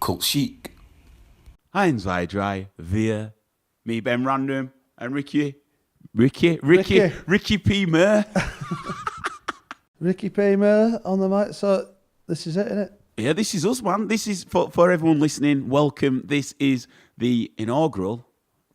PopCultChic. Einstein Theory via me, Ben Randm, and Ricky P. Mer. Ricky P. Mer on the mic. So this is it, isn't it? Yeah, this is us, man. This is for everyone listening. Welcome. This is the inaugural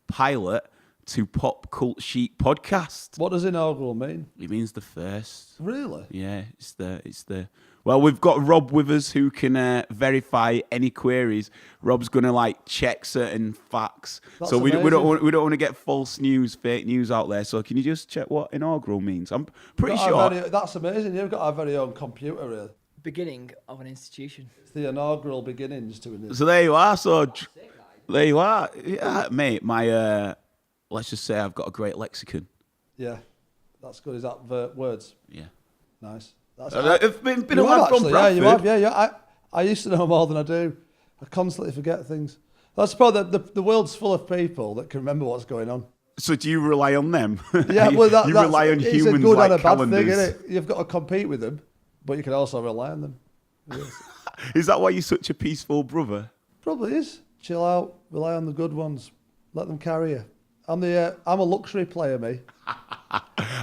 pilot to PopCultChic podcast. What does inaugural mean? It means the first. Really? Yeah, it's the. Well, we've got Rob with us who can verify any queries. Rob's gonna check certain facts, That's so we don't amazing. want to get false news, fake news out there. So can you just check what inaugural means? I'm pretty sure. That's amazing. You've got our very own computer, really. Beginning of an institution. It's the inaugural beginnings to it. So there you are. So there you are, yeah, mate. My let's just say I've got a great lexicon. Yeah, that's good. Is that words? Yeah, Nice. That's I've been you a lad have from actually, Bradford. yeah, you have. Yeah. I used to know more than I do. I constantly forget things. That's probably the world's full of people that can remember what's going on. So do you rely on them? Yeah, well, you rely on it's humans a good like and a bad calendars. thing, isn't it? You've got to compete with them, but you can also rely on them. Yes. Is that why you're such a peaceful brother? Probably is. Chill out. Rely on the good ones. Let them carry you. I'm a luxury player, me.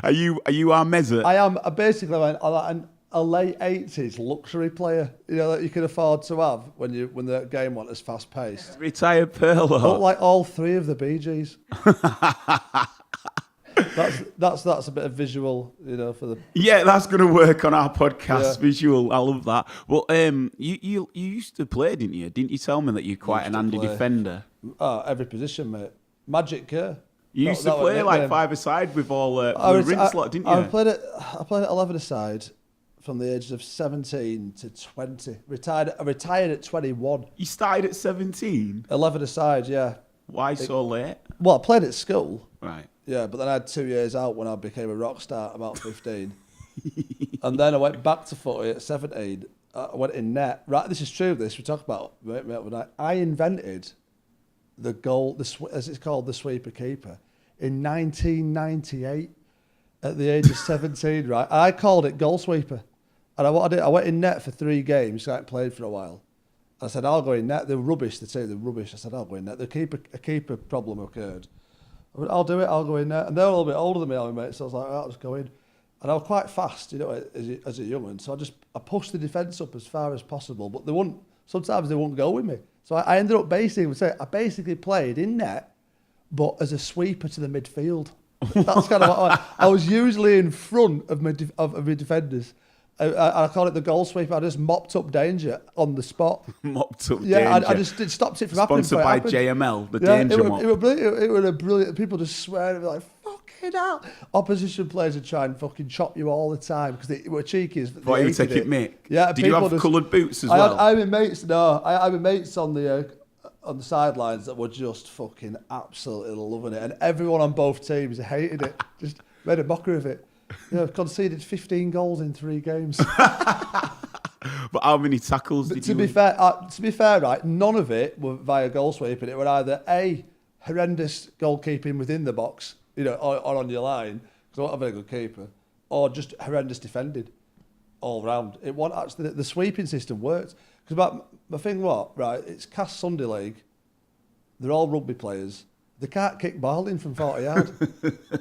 Are you our mezzo? I am basically a late 80s luxury player. You know that you can afford to have when the game went as fast paced. Retired Perlo. But like all three of the Bee Gees. That's a bit of visual, for the. Yeah, that's going to work on our podcast Yeah. visual. I love that. Well, you used to play, didn't you? Didn't you tell me that you're quite an handy defender? Every position, mate. Magic Kerr. You used to play like five-a-side with all blue rinse lot, didn't you? I played at 11-a-side from the ages of 17 to 20. I retired at 21. You started at 17? 11-a-side, yeah. Why so late? Well, I played at school. Right. Yeah, but then I had 2 years out when I became a rock star, about 15. And then I went back to footy at 17. I went in net. Right, this is true, we talk about it. I invented the goal, as it's called, the sweeper keeper, in 1998 at the age of 17, right? I called it goal sweeper. And I went in net for 3 games, so I hadn't played for a while. I said, I'll go in net. They're rubbish, they say they're rubbish. I said, I'll go in net. A keeper problem occurred. I went, I'll do it, I'll go in net. And they're a little bit older than me, my mates, so I was like, I'll just go in. And I was quite fast, as a young one. So I pushed the defence up as far as possible, but sometimes they wouldn't go with me. So I ended up I basically played in net, but as a sweeper to the midfield. That's kind of what I was usually in front of my defenders. I call it the goal sweeper. I just mopped up danger on the spot. Mopped up danger. danger. I just stopped it from happening. Sponsored by JML, the danger mop. It was brilliant. It was a brilliant. People just swear and be like, fucking hell. Opposition players would try and fucking chop you all the time because they were cheeky. Thought you would take it, Mick. Yeah. Did you have coloured boots as well? I had mates. No, I had mates on the sidelines that were just fucking absolutely loving it, and everyone on both teams hated it. Just made a mockery of it. Conceded 15 goals in 3 games. But how many tackles did you... To be fair, right, none of it were via goal sweeping. It were either A, horrendous goalkeeping within the box, or on your line, because I wasn't a very good keeper, or just horrendous defending all round. It wasn't actually... The sweeping system worked. Because my thing right, it's Cast Sunday League. They're all rugby players. They can't kick ball in from 40 yards.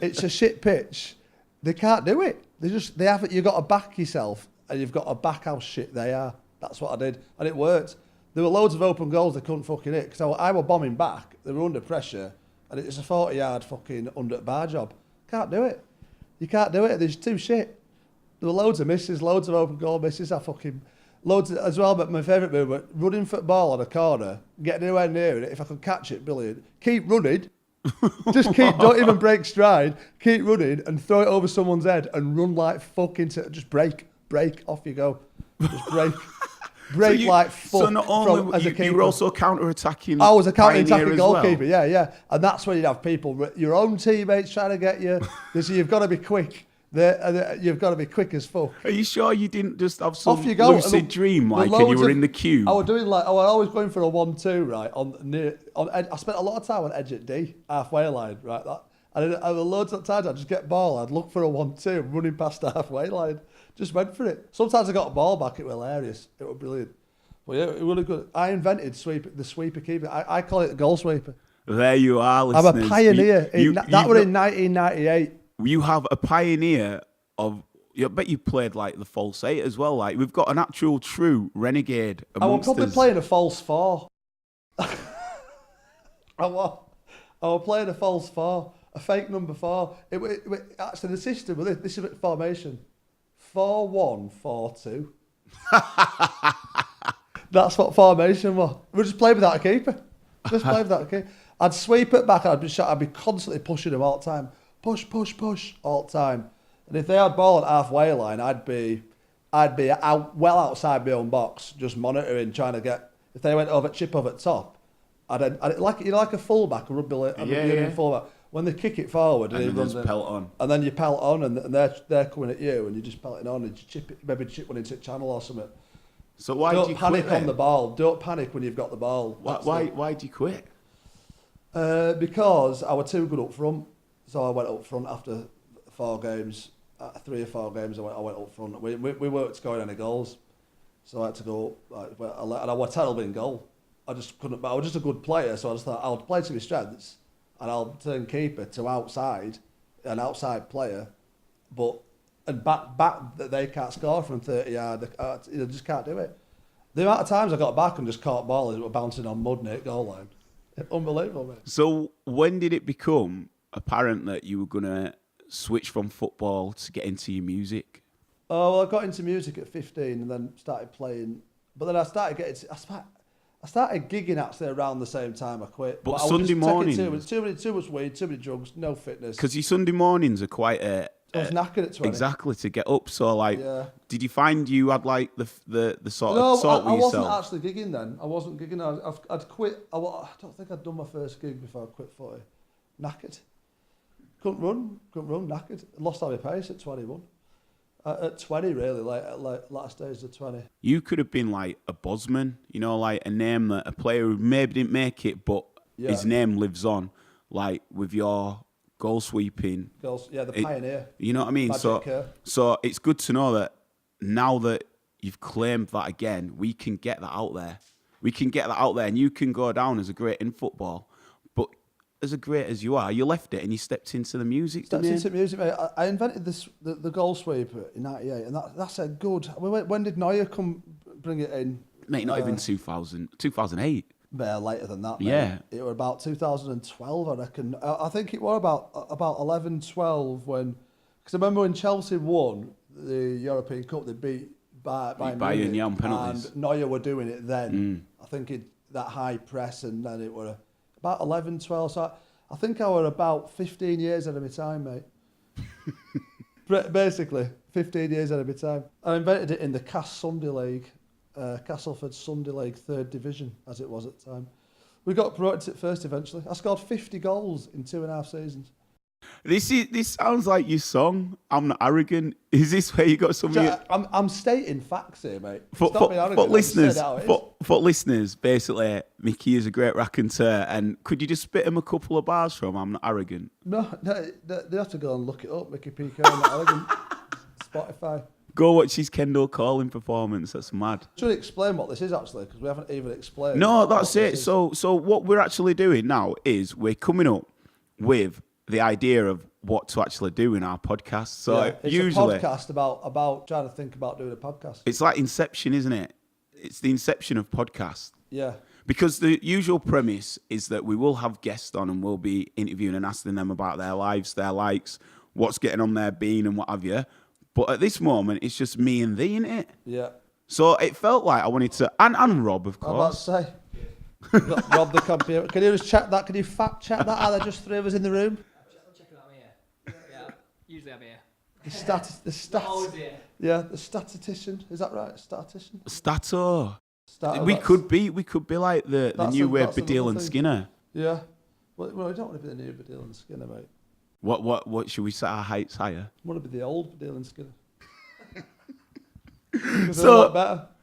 It's a shit pitch. They can't do it. They haven't. You've got to back yourself, and you've got to back how shit they are. That's what I did, and it worked. There were loads of open goals they couldn't fucking hit because I were bombing back. They were under pressure, and it's a 40-yard fucking under bar job. Can't do it. You can't do it. There's too shit. There were loads of misses, loads of open goal misses. Loads as well. But my favourite move was running football on a corner, getting anywhere near it. If I could catch it, brilliant. Keep running. Don't even break stride. Keep running and throw it over someone's head and run like fucking. Just break, off you go. Just break like fuck. So not only you were also counter-attacking. I was a counter-attacking goalkeeper. Well. Yeah, and that's when you'd have people, your own teammates trying to get you. So you've got to be quick. You've got to be quick as fuck. Are you sure you didn't just have some lucid dream and you were in the queue? I was doing I was always going for a 1-2, right? I spent a lot of time on edge at D, halfway line, right? And loads of times I'd just get ball, I'd look for a 1-2, running past the halfway line. Just went for it. Sometimes I got a ball back, it was hilarious. It was brilliant. But yeah, it really good. I invented the sweeper keeper. I call it the goal sweeper. There you are, listeners. I'm a pioneer. That was in 1998. You have a pioneer of. I bet you played like the false 8 as well. Like we've got an actual true renegade I was amongst probably us. playing a false 4. I was playing a false 4, a fake number 4. Actually, the system with this is a formation: 4-1-4-2. That's what formation was. We just played without a keeper. Just played without a keeper. I'd sweep it back. I'd be constantly pushing them all the time. Push all the time. And if they had ball at halfway line, I'd be out well outside my own box, just monitoring, trying to get. If they went chip over top, I'd like a fullback, a rugby union fullback. When they kick it forward, and then just pelt on, and then you pelt on, and they're coming at you, and you just pelting on, and you maybe chip one into a channel or something. So why don't did you panic quit on the ball? Don't panic when you've got the ball. Why did you quit? Because I was too good up front. So I went up front after 4 games. 3 or 4 games, I went up front. We weren't scoring any goals, so I had to go. And I was terrible in goal. I just couldn't. But I was just a good player, so I just thought I'll play to my strengths, and I'll turn keeper to an outside player, and back that they can't score from 30 yards. They just can't do it. The amount of times I got back and just caught balls that were bouncing on mud near goal line, unbelievable, mate. So when did it become apparent that you were gonna switch from football to get into your music? Oh, well, I got into music at 15 and then started playing. But then I started gigging actually around the same time I quit. But I Sunday mornings, too much weed, too many drugs, no fitness. because your Sunday mornings are quite I was knackered at 20. exactly to get up. So did you find you had like the sort No, of sort I with wasn't yourself? actually gigging then. I wasn't gigging. I'd quit. I don't think I'd done my first gig before I quit footy. Knackered. Couldn't run, knackered. Lost all my pace at 21. At 20, really, last days of 20. You could have been like a Bosman, like a name that a player who maybe didn't make it, but his name lives on, like with your goal sweeping. The pioneer. You know what I mean? Magic Kerr. So it's good to know that now that you've claimed that again, we can get that out there. We can get that out there, and you can go down as a great in football. But as great as you are, you left it and you stepped into the music. Stepped into music, mate. I invented the goal sweeper in '98, and that's a good. When did Neuer come bring it in? Mate, not even 2008. Later than that, mate. Yeah. It was about 2012, I reckon. I think it was about 11, 12 when... Because I remember when Chelsea won the European Cup, they beat Bayern on penalties. And Neuer were doing it then. I think that high press, and then it were about 11, 12. So I think I were about 15 years ahead of my time, mate. Basically, 15 years ahead of my time. I invented it in the Sunday League. Castleford Sunday League 3rd Division, as it was at the time. We got promoted to first eventually. I scored 50 goals in 2.5 seasons. This sounds like your song. I'm not arrogant. Is this where you got some? I'm stating facts here, mate. For listeners, basically, Micky is a great raconteur, and could you just spit him a couple of bars from "I'm Not Arrogant"? No, they have to go and look it up. Micky P. Kerr, I'm Not Arrogant. Spotify. Go watch his Kendall Calling performance. That's mad. Should explain what this is actually, because we haven't even explained. No, that's it. So what we're actually doing now is we're coming up with the idea of what to actually do in our podcast. So it's usually a podcast about trying to think about doing a podcast. It's like Inception, isn't it? It's the inception of podcast. Yeah. Because the usual premise is that we will have guests on and we'll be interviewing and asking them about their lives, their likes, what's getting on their being and what have you. But at this moment, it's just me and thee, innit? Yeah. So it felt like I wanted to... And Rob, of course. I was about to say. Rob the computer. Can you just check that? Can you fact check that? Are there just 3 of us in the room? I'll check it out here. Yeah, usually I'm here. Yeah, the statistician. Is that right? Statistician? Stato. We could be like the new way Badil and Skinner. Yeah. Well, we don't want to be the new Badil and Skinner, mate. What should we set our heights higher? I want to be the old Badil and Skinner.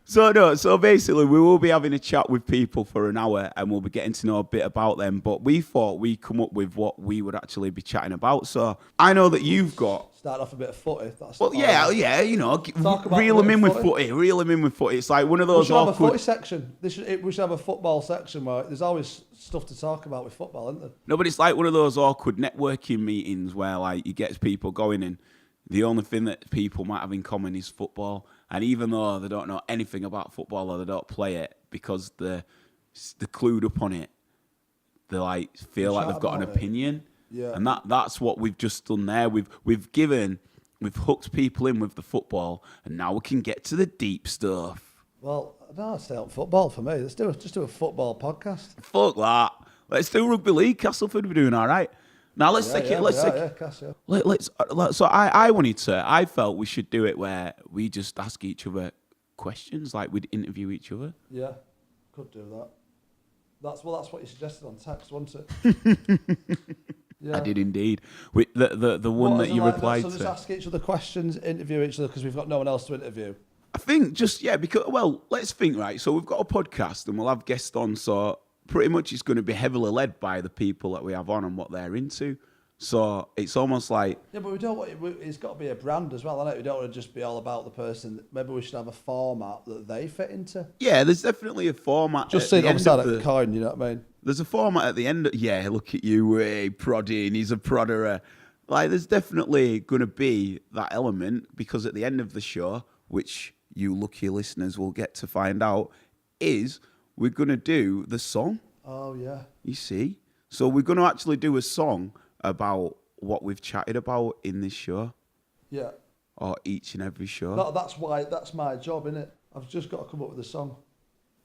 So basically we will be having a chat with people for an hour and we'll be getting to know a bit about them, but we thought we'd come up with what we would actually be chatting about. So I know that you've got Start off a bit of footy. That's Well, yeah, you know, Talk about reel him in with footy. footy. It's like one of we those should have a awkward. footy section. We should have a football section where there's always stuff to talk about with football, isn't there? No, but it's like one of those awkward networking meetings where like you get people going and the only thing that people might have in common is football. And even though they don't know anything about football or they don't play it because they're clued up on it, they like feel like they've got an opinion. Yeah. And that's what we've just done there. We've hooked people in with the football, and now we can get to the deep stuff. Well, no, stay on football for me. Just do a football podcast. Fuck that. Let's do rugby league. Castleford are doing all right. Now let's take it. Let's take. So I felt we should do it where we just ask each other questions, like we'd interview each other. Yeah, could do that. That's what you suggested on text, wasn't it? Yeah. I did indeed. The one that you replied to. So just ask each other questions, interview each other because we've got no one else to interview. I think because let's think, right. So we've got a podcast and we'll have guests on. So pretty much it's going to be heavily led by the people that we have on and what they're into. So it's almost like... Yeah, but we don't want it's got to be a brand as well, isn't it? We don't want to just be all about the person. Maybe we should have a format that they fit into. Yeah, there's definitely a format. Just see the other side of the coin, you know what I mean? There's a format at the end. Yeah, look at you, prodding. He's a prodderer. Like, there's definitely going to be that element because at the end of the show, which you lucky listeners will get to find out, is we're going to do the song. Oh, yeah. You see? So we're going to actually do a song about what we've chatted about in this show. Yeah. Or each and every show. That's my job, innit? I've just got to come up with a song.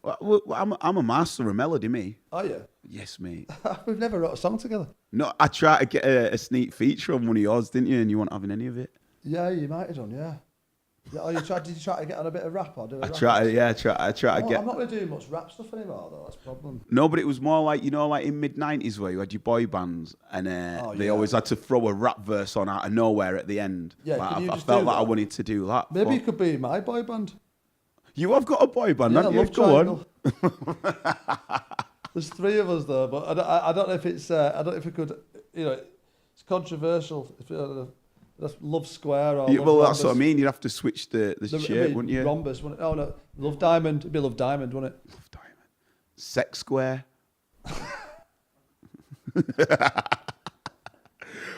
Well, I'm a master of melody, me. Are you? Yes, mate. We've never wrote a song together. No, I tried to get a sneak feature on one of yours, didn't you? And you weren't having any of it. Yeah, you might have done, yeah. Did you try to get on a bit of rap or do a rap? I tried to get... I'm not really doing much rap stuff anymore, though. That's the problem. No, but it was more like, like in mid-90s where you had your boy bands and they always had to throw a rap verse on out of nowhere at the end. Yeah, like, I felt like I wanted to do that. Maybe you could be my boy band. You have got a boy band, haven't you? Go on. There's three of us, though, but I don't know if it's... I don't know if we could... it's controversial. If that's Love Square or... Yeah, well, that's what I mean. You'd have to switch the shape, wouldn't you? Rhombus, wouldn't it? Oh, no. Love Diamond. It'd be Love Diamond, wouldn't it? Love Diamond. Sex Square.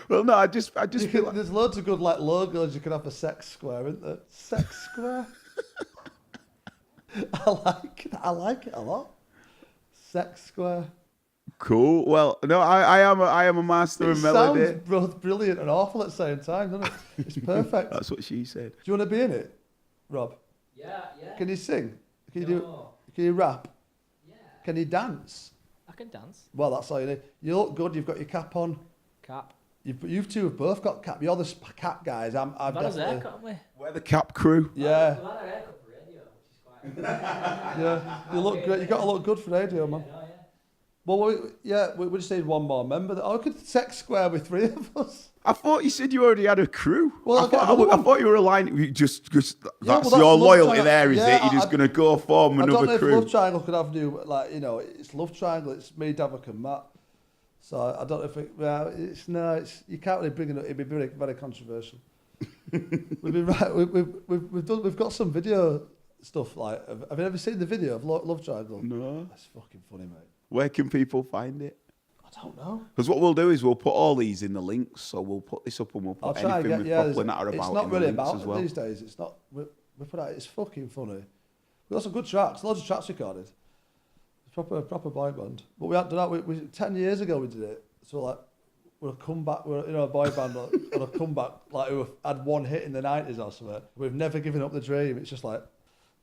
Well, no, I just feel like... There's loads of good logos you can have for Sex Square, isn't there? Sex Square. I like it a lot. Sex Square. Cool. Well, no, I am a master of melody. It sounds both brilliant and awful at the same time, doesn't it? It's perfect. That's what she said. Do you want to be in it, Rob? Yeah. Can you sing? Can you rap? Yeah. Can you dance? I can dance. Well, that's all you need. You look good. You've got your cap on. Cap. You two have both got cap. You're the cap guys. I'm That was definitely... haircut, haven't we? We're the Cap crew. Yeah. We've had a haircut for radio, which is quite... Yeah. You look great. You got to look good for radio, man. Yeah. Well, we just need one more member. I could Sex Square with three of us. I thought you said you already had a crew. Well, I thought you were aligned. That's that's your Love loyalty Triangle. there, is Yeah, it? You're just going to go form I another don't know crew. if Love Triangle could have new, it's Love Triangle. It's me, Davik, and Matt. So I don't know if you can't really bring it up. It'd be very, very controversial. We've got some video stuff. Like, have you ever seen the video of Love Triangle? No. That's fucking funny, mate. Where can people find it? I don't know. Because what we'll do is we'll put all these in the links. So we'll put this up and we'll put anything with properly natter about it's not in really the links about as it well. these days. It's not. We put out. It's fucking funny. We've got some good tracks. Loads of tracks recorded. Proper boy band. But we hadn't done that. We 10 years ago we did it. So like we're a comeback. We're a boy band on a comeback. Like who had one hit in the 90s or something. We've never given up the dream. It's just like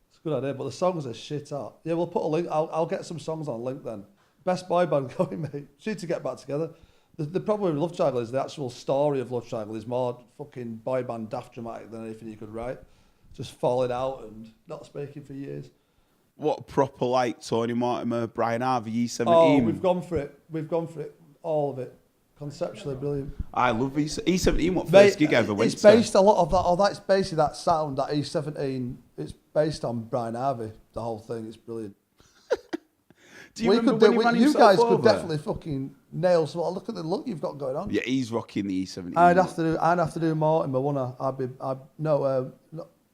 it's a good idea. But the songs are shit out. Yeah, we'll put a link. I'll get some songs on link then. Best boy band going, mate. Need to get back together. The problem with Love Triangle is the actual story of Love Triangle is more fucking boy band daft dramatic than anything you could write. Just falling out and not speaking for years. What proper like Tony Mortimer, Brian Harvey, E17? Oh, we've gone for it. All of it. Conceptually brilliant. I love E17. What first gig I ever went to? It's based a lot of that. Oh, that's basically that sound, that E17. It's based on Brian Harvey. The whole thing is brilliant. Do you We remember could when he ran you himself guys over? could definitely fucking nail some. Look at the look you've got going on. Yeah, he's rocking the E70. I'd have to do Mortimer, wouldn't I? No,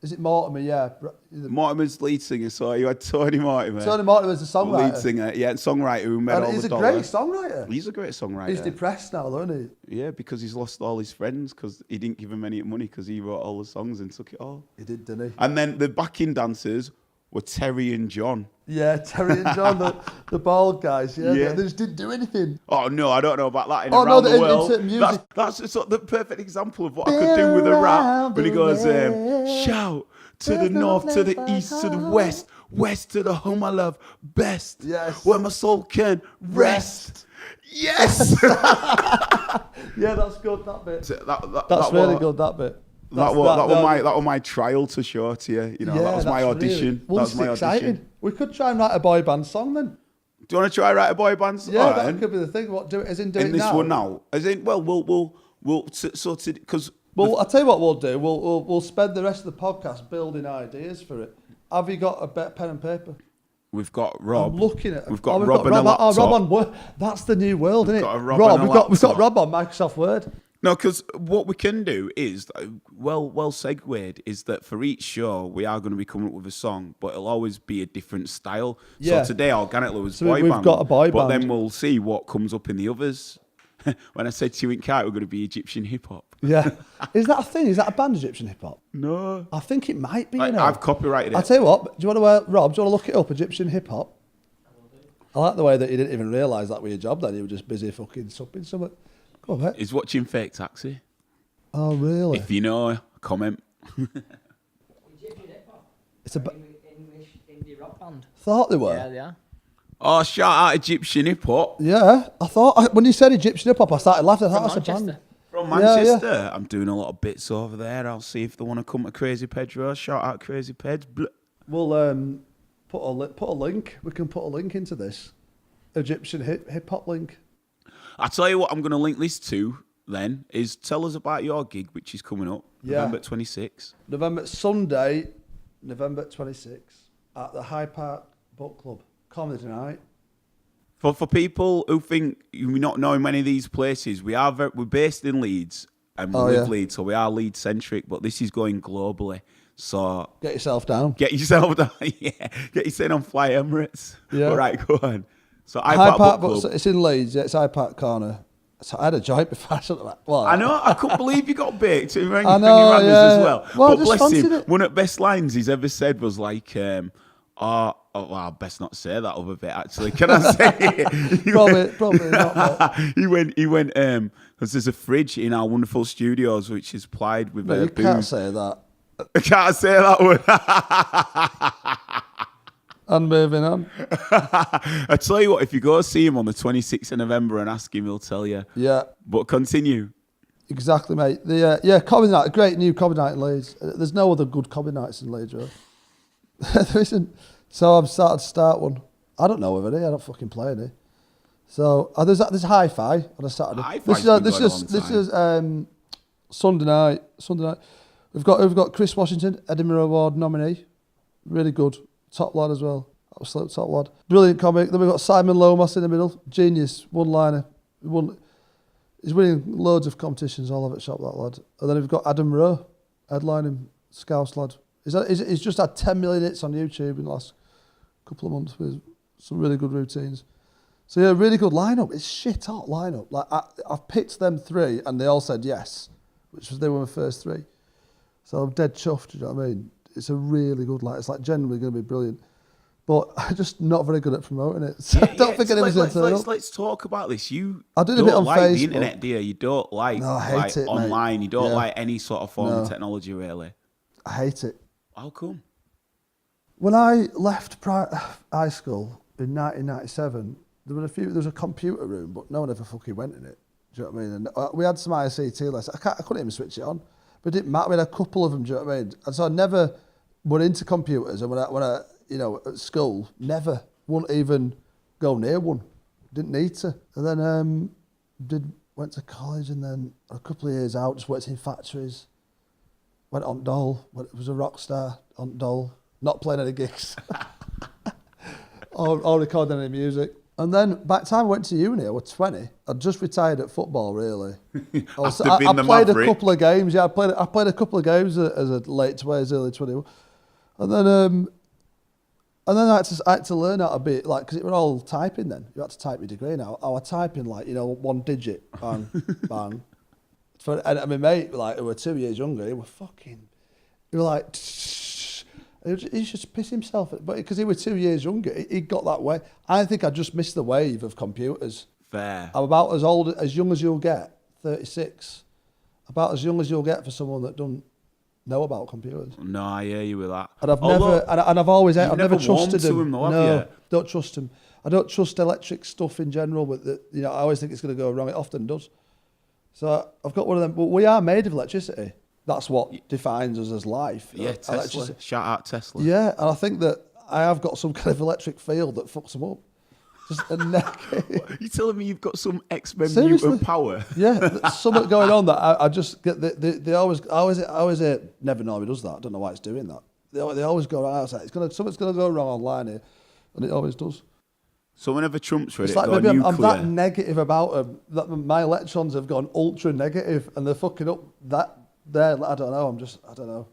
is it Mortimer? Yeah. Mortimer's lead singer, so you had Tony Mortimer. Tony Mortimer's the songwriter. Lead singer, yeah, and songwriter who made all And the he's a dollar. great songwriter. He's a great songwriter. He's depressed now, though, isn't Yeah, because he's lost all his friends because he didn't give them any money because he wrote all the songs and took it all. he? He did, didn't he? And then the backing dancers were Terry and John. Yeah, Terry and John, the bald guys. Yeah, Yeah. They just didn't do anything. Oh no, I don't know about that. Oh, Around no, the in world, certain music- that's just the perfect example of what I could do with a rap. When he goes, shout to the north, to the east, to the west, west to the home I love best. Yes. Where my soul can rest. Yes. Yeah, that's good. That bit. That That's really was, good. That bit. That was my trial to show to you. You know, that was my that's audition. Really, well, that this was my is exciting. audition. We could try and write a boy band song then. Do you want to try write a boy band? Yeah, All right, that then. could be the thing. What do it? As in do In it this now. one now, as in, well, we'll sort it because. Well, I'll tell you what we'll do. We'll spend the rest of the podcast building ideas for it. Have you got a pen and paper? We've got Rob. I'm looking at. We've got Rob and a laptop. Rob on Word. That's the new world, isn't it? got a Rob and a We've got laptop. Rob on Microsoft Word. No, because what we can do is, well segued, is that for each show we are going to be coming up with a song, but it'll always be a different style. Yeah. So today, organically, was So boy we've band. got a boy But band. then we'll see what comes up in the others. When I said to you in Kite, we're going to be Egyptian hip hop. Yeah. Is that a thing? Is that a band, Egyptian hip hop? No. I think it might be. You know. I've copyrighted it. I'll tell you what. Do you want to, Rob? Do you want to look it up? Egyptian hip hop. I like the way that you didn't even realise that was your job. Then you were just busy fucking supping something. Go on, mate. He's watching Fake Taxi. Oh, really? If you know, comment. Egyptian hip hop. It's a. English indie rock band. Thought they were. Yeah, they are. Oh, shout out Egyptian hip hop. Yeah, I thought when you said Egyptian hip hop, I started laughing. I thought From that's a band. Manchester. From Yeah, Manchester. yeah. I'm doing a lot of bits over there. I'll see if they want to come to Crazy Pedro. Shout out Crazy Peds. We'll put a link. We can put a link into this Egyptian hip hop link. I'll tell you what I'm going to link this to then is tell us about your gig, which is coming up Yeah. November 26th. Sunday, November 26th at the High Park Book Club Comedy Night. For people who think you're not knowing many of these places, we're based in Leeds and we live Leeds, so we are Leeds centric, but this is going globally. So Get yourself down. get yourself down, yeah. Get yourself on Fly Emirates. Yeah. All right, go on. So High Park Park Book Book. Club. It's in Leeds. Yeah, it's High Park Corner. So I had a joint before. I know. I couldn't believe you got baked. I know, yeah. as well. Well, I But just bless fancied him. it. One of the best lines he's ever said was like, well, I best not say that other bit. Actually, can I say it? Probably not. Mate. He went. Because there's a fridge in our wonderful studios which is plied with Mate, you booze. can't say that. I can't say that word. And moving on. I tell you what, if you go see him on the 26th of November and ask him, he'll tell you. Yeah. But continue. Exactly, mate. The comedy night, a great new comedy night in Leeds. There's no other good comedy nights in Leeds, really. There isn't. So I've started to start one. I don't know of any. I don't fucking play any. So there's Hi-Fi on a Saturday. Hi-Fi's This is Sunday night. We've got Chris Washington, Edinburgh Award nominee. Really good. Top lad as well. Absolute top lad. Brilliant comic. Then we've got Simon Lomas in the middle. Genius. One-liner. He's winning loads of competitions all over at shop, that lad. And then we've got Adam Rowe, headlining, Scouse lad. He's just had 10 million hits on YouTube in the last couple of months with some really good routines. So yeah, really good lineup. It's shit hot lineup. Like I've picked them three and they all said yes, they were my first three. So I'm dead chuffed, do you know what I mean? It's a really good lineup. It's like genuinely going to be brilliant. But I'm just not very good at promoting it. So I don't think anyone's going to turn up. Let's talk about this. I did a bit on like Facebook. The internet, do you? You don't like, No, I hate like it, mate. online. You don't Yeah. like any sort of form No. of technology, really. I hate it. How come? When I left high school in 1997, there was a computer room, but no one ever fucking went in it. Do you know what I mean? And we had some ICT lessons. I couldn't even switch it on, but it didn't matter. We had a couple of them. Do you know what I mean? And so I never went into computers, and when I at school, never wouldn't even go near one. Didn't need to. And then went to college, and then a couple of years out, just worked in factories. Went on Dole. Was a rock star on Dole. Not playing any gigs. or record any music. And then by the time I went to uni, I was 20. I'd just retired at football, really. I played a couple of games. Yeah, I played a couple of games as a late 20s, early 21. And then I had to learn how to be, like, because it was all typing then. You had to type your degree now. I was typing, like, one digit, bang, bang. And my mate, like, who were 2 years younger, he were like, he just piss himself. But because he was 2 years younger, he got that way. I think I just missed the wave of computers. Fair. I'm about as young as you'll get, 36. About as young as you'll get for someone that don't know about computers. No, I hear you with that. And I've never trusted him. No, don't trust him. I don't trust electric stuff in general. But I always think it's going to go wrong. It often does. So I've got one of them. But we are made of electricity. That's what defines us as life. Yeah, Tesla. Shout out Tesla. Yeah, and I think that I have got some kind of electric field that fucks them up. Just a neck. You telling me you've got some X-Men mutant power? Yeah, there's something going on that I just get. They always never normally does that. I don't know why it's doing that. They always go outside. Something's gonna go wrong online here, and it always does. So whenever Trump's ready it's to like go maybe nuclear, I'm that negative about them that my electrons have gone ultra negative, and they're fucking up that. There, I don't know.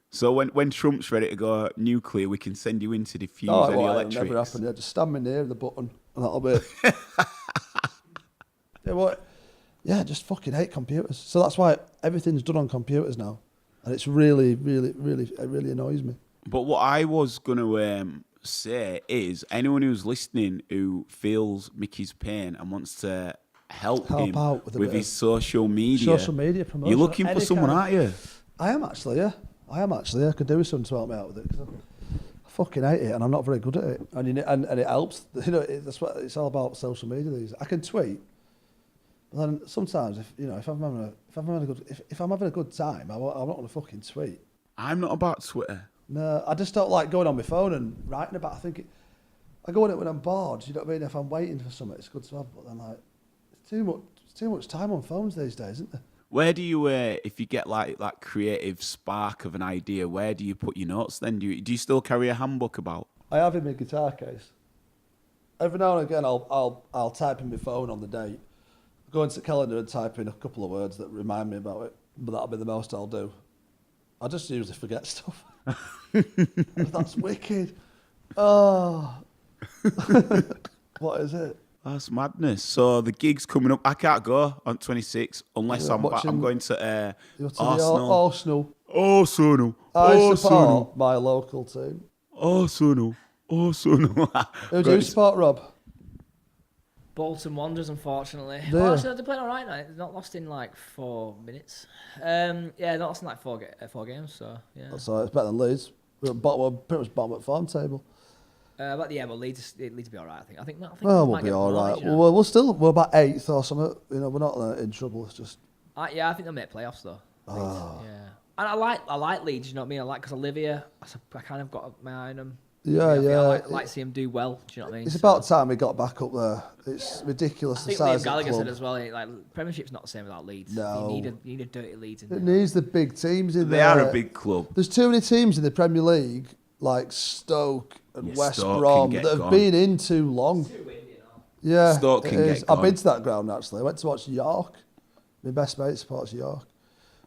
So when Trump's ready to go nuclear, we can send you in to defuse any electrics. It'll never happen. Yeah, just stand me near the button, and that'll be it. I just fucking hate computers. So that's why everything's done on computers now, and it's really, really, really, it really annoys me. But what I was going to say is, anyone who's listening who feels Micky's pain and wants to help him out with his social media promotion. You're looking for someone, aren't you? I am actually, yeah. I could do with someone to help me out with it, because I fucking hate it, and I'm not very good at it. And it helps. That's what it's all about. Social media. I can tweet, but then sometimes if I'm having a good time, I'm not gonna fucking tweet. I'm not about Twitter. No, I just don't like going on my phone and writing about. I go on it when I'm bored. You know what I mean? If I'm waiting for something, it's good to have. But then it's too much time on phones these days, isn't there? Where do you, if you get like that creative spark of an idea, where do you put your notes then? Do you still carry a handbook about? I have in my guitar case. Every now and again, I'll type in my phone on the date, go into the calendar and type in a couple of words that remind me about it, but that'll be the most I'll do. I just usually forget stuff. That's wicked. Oh. What is it? That's madness. So the gig's coming up. I can't go on 26 unless I'm going to Arsenal. Arsenal. I support my local team. Arsenal. Who do you support, Rob? Bolton Wanderers, unfortunately. Yeah. Well, actually, they're playing all right now. They've not lost in like 4 minutes. Not lost in like four games. So yeah. So it's better than Leeds. We're pretty much bottom at farm table. But Leeds will be all right. I think. We'll be all right. We're about 8th or something. We're not in trouble. It's just. I think they'll make playoffs though. Leeds. Yeah. And I like Leeds. You know what I mean? I like because Olivia. I kind of got my eye on them. Yeah. I like to see him do well. Do you know what I mean? It's about time we got back up there. It's ridiculous. I think Liam Gallagher said as well. Like Premiership's not the same without Leeds. No. You need a dirty Leeds in there. It needs the big teams in there. They are a big club. There's too many teams in the Premier League, like Stoke and West Brom, that have been in too long. Too windy and all. Yeah, Stoke can get I've gone. been to that ground actually. I went to watch York. My best mate supports York.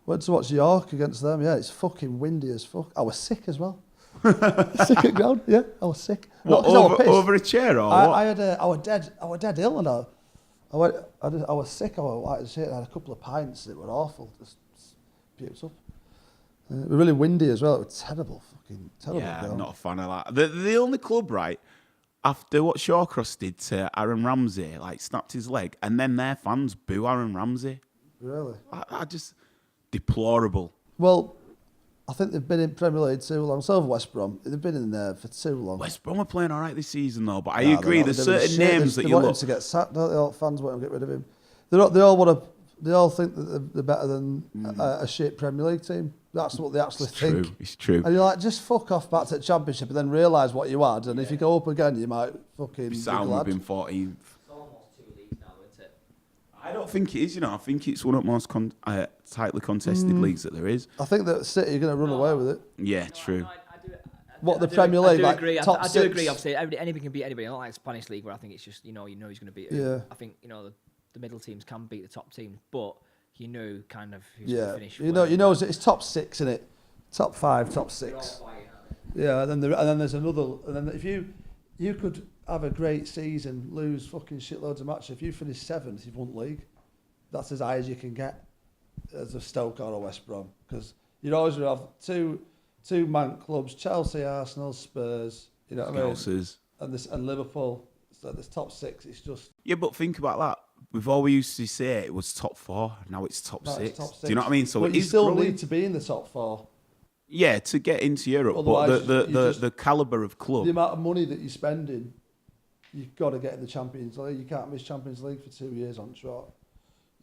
Went to watch York against them. Yeah, it's fucking windy as fuck. I was sick as well. Sick at ground. Yeah, I was sick. What, over a chair or what? I was dead ill, and I was sick. I had a couple of pints. It was awful. Just puked up. It was really windy as well. It was terrible. Yeah, ground. I'm not a fan of that. The only club, right, after what Shawcross did to Aaron Ramsey, like snapped his leg, and then their fans boo Aaron Ramsey. Really? I just deplorable. Well, I think they've been in Premier League too long. So have West Brom. They've been in there for too long. West Brom are playing all right this season though, but I agree. There's certain names that you want look. him to get sacked. Don't they? All fans want him to get rid of him. They all think that they're better than a shit Premier League team. That's what they actually think. It's true. And you're like, just fuck off back to the Championship and then realise what you had. And if you go up again, you might fucking be Sound glad. we've been 14th. It's almost 2 leagues now, isn't it? I don't think it is. I think it's one of the most tightly contested leagues that there is. I think that City are going to run away with it. Yeah, true. No, I do. what the Premier League, I do like agree. top I do six. agree. Obviously, anybody can beat anybody. Not like Spanish league where I think it's just you know who's going to beat who. Yeah. I think the middle teams can beat the top teams, but you know kind of who's Yeah, going to finish. you know, it's top six, isn't it? Top 5, top 6. Yeah, and then there's another. And then if you could have a great season, lose fucking shitloads of matches. If you finish 7th, you've won league. That's as high as you can get as a Stoke or a West Brom, because you'd always have two man clubs: Chelsea, Arsenal, Spurs. You know what I mean? And Liverpool. So this top 6, it's just but think about that. We've always used to say it was top 4. Now it's top 6. it's top 6. Do you know what I mean? So but it you is still growing. need to be in the top 4. Yeah, to get into Europe. Otherwise, but you just- the caliber of club. The amount of money that you're spending, you've got to get in the Champions League. You can't miss Champions League for 2 years on trot.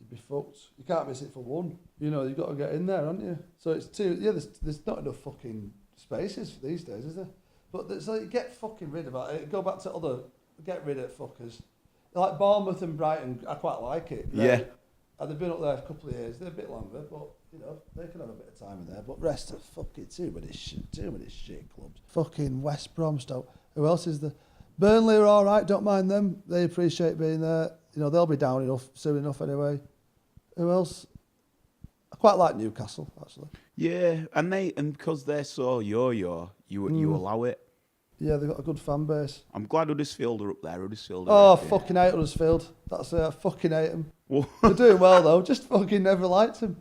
You'd be fucked. You can't miss it for 1. You know, you've got to get in there, haven't you? So it's 2. Yeah, there's not enough fucking spaces these days, is there? But there's like, get fucking rid of it. Go back to other, get rid of fuckers. Like Bournemouth and Brighton, I quite like it. Yeah. And they've been up there a couple of years. They're a bit longer, but you know they can have a bit of time in there. But rest of fucking too many shit clubs. Fucking West Brom, Stoke. Who else is there? Burnley are all right. Don't mind them. They appreciate being there. You know they'll be down enough soon enough anyway. Who else? I quite like Newcastle actually. Yeah, and because they're so yo-yo, you allow it. Yeah, they've got a good fan base. I'm glad Huddersfield are up there. Huddersfield. Oh, Are fucking hate Huddersfield. That's it. I fucking hate them. They're doing well though. Just fucking never liked them.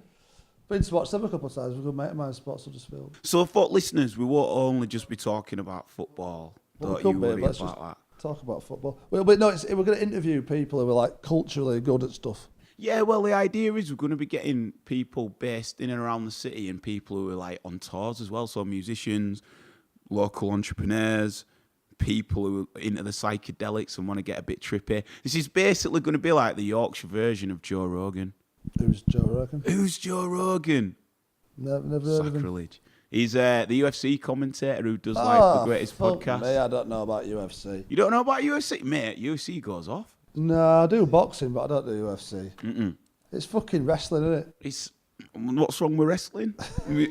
Been to watch them a couple of times. We're good mate of mine spots Huddersfield. So for listeners, we won't only just be talking about football. Well, Don't you worry let's about just that. talk about football. But no, we're going to interview people who are like culturally good at stuff. Yeah, well, the idea is we're going to be getting people based in and around the city and people who are like on tours as well. So musicians, local entrepreneurs, people who are into the psychedelics and want to get a bit trippy. This is basically going to be like the Yorkshire version of Joe Rogan. Who's Joe Rogan? Who's Joe Rogan? Never heard of him. Sacrilege. He's the UFC commentator who does like the greatest fuck podcast. Me, I don't know about UFC. You don't know about UFC? Mate, UFC goes off. No, I do boxing, but I don't do UFC. It's fucking wrestling, isn't it? What's wrong with wrestling?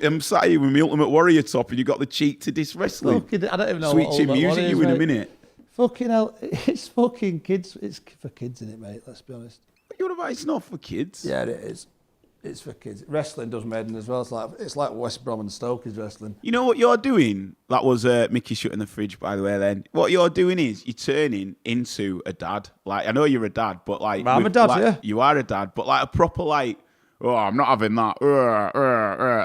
I'm sat here with my Ultimate Warrior top and you got the cheek to diss wrestling. Fucking, I don't even know Switch what your all that music is, you in a mate. minute. Fucking hell, it's fucking kids. It's for kids, isn't it, mate? Let's be honest. You're about it's not for kids. Yeah, it is. It's for kids. Wrestling does Maiden as well. It's like West Brom and Stoke is wrestling. You know what you're doing? That was Micky shutting the fridge, by the way. Then what you're doing is you're turning into a dad. Like I know you're a dad, but like I'm a dad, like, yeah. You are a dad, but like a proper like. Oh, I'm not having that.